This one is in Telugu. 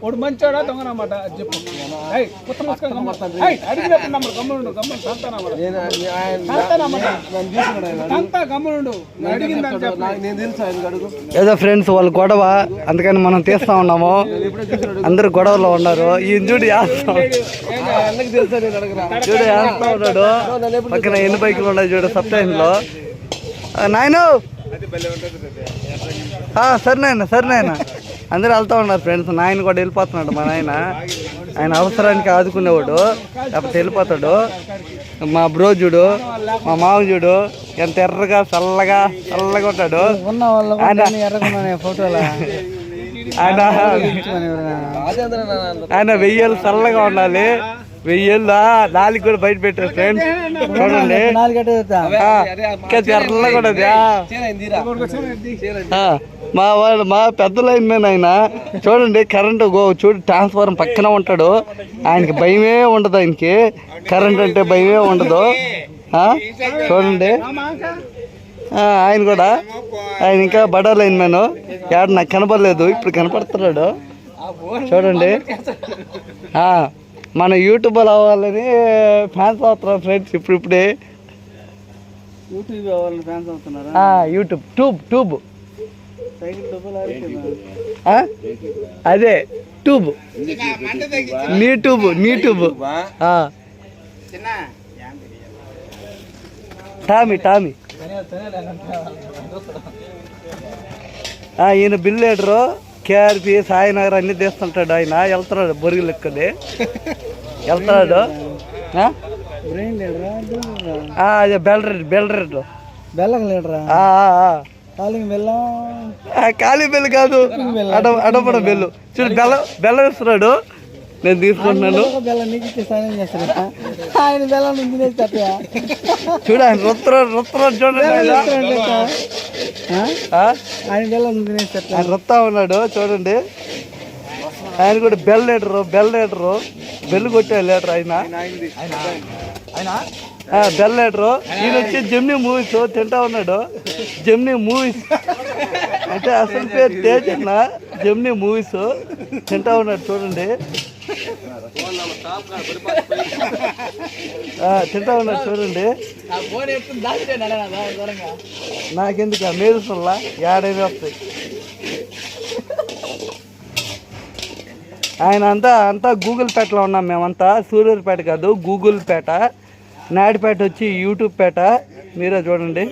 వాడు మంచోడా దొంగనమాట చెప్పు. అడిగినప్పుడు నమ్మడు గమ్మునుండు గమ్మునుండు ఏదో ఫ్రెండ్స్ వాళ్ళు గొడవ, అందుకని మనం తీస్తా ఉన్నాము. అందరు గొడవలో ఉన్నారు. ఈ చూడు చూడు వేస్తా ఉన్నాడు. పక్కన ఎన్ని బైకులు ఉన్నాయి చూడు సప్లైన్లో. నాయను సరేనాయన అందరూ వెళ్తా ఉన్నారు ఫ్రెండ్స్. నాయన కూడా వెళ్ళిపోతున్నాడు. మా నాయన ఆయన అవసరానికి ఆదుకునేవాడు, లేకపోతే వెళ్ళిపోతాడు. మా బ్రో చూడు, మా మామ చూడు ఎంత ఎర్రగా చల్లగా ఉంటాడు. ఆయన 1000 ఏళ్ళు చల్లగా ఉండాలి. 1000 ఏళ్ళు నాలుగు కూడా బయట పెట్టారు ఫ్రెండ్స్. చూడండి ఎర్రగా ఉండదు. మా పెద్ద లైన్ మ్యాన్ ఆయన చూడండి. కరెంటు చూడు ట్రాన్స్ఫార్మర్ పక్కన ఉంటాడు. ఆయనకి భయమే ఉండదు. ఆయనకి కరెంట్ అంటే భయమే ఉండదు. చూడండి ఆయన కూడా, ఆయన ఇంకా బడా లైన్ మ్యాన్. ఎవడు నాకు కనపడలేదు, ఇప్పుడు కనపడుతున్నాడు. చూడండి మన యూట్యూబ్ అవ్వాలని ఫ్యాన్స్ అవుతున్నారు ఫ్రెండ్స్. ఇప్పుడే యూట్యూబ్ ట్యూబ్ అదే ట్యూబ్ నీ ట్యూబ్ టామీ ఈయన బిల్ లీడరు కేఆర్పి సాయినగర్ అన్ని తీస్తుంటాడు. ఆయన వెళ్తున్నాడు బొరుగు లెక్కది వెళ్తున్నాడు. అదే బెల్లరెడ్ ఖాళీ బెల్లు కాదు, అడపడ బెల్లు. చూడు బెల్లం ఇస్తున్నాడు. నేను తీసుకుంటున్నాను. చూడు ఆయన రుత్తున్నాడు. చూడండి ఆయన రుత్తా ఉన్నాడు. చూడండి ఆయన కూడా బెల్ లీడరు బెల్లు కొట్టే లీడర్ ఆయన బెల్ లీడరు. ఈయన వచ్చి జెమినీ మూవీస్ తింటా ఉన్నాడు. జెమినీ మూవీస్ అంటే అసలు పేరు తేజ్ అన్న. జెమినీ మూవీస్ తింటా ఉన్నాడు. చూడండి తింటా ఉన్నాడు. చూడండి నాకెందుకు మేలుసుల్లా ఏడైనా వస్తాయి. ఆయన అంతా గూగుల్పేటలో ఉన్నాం మేమంతా. సూళ్ళూరుపేట కాదు, గూగుల్పేట. నాయుడుపేట వచ్చి యూట్యూబ్ పేట. మీరే చూడండి.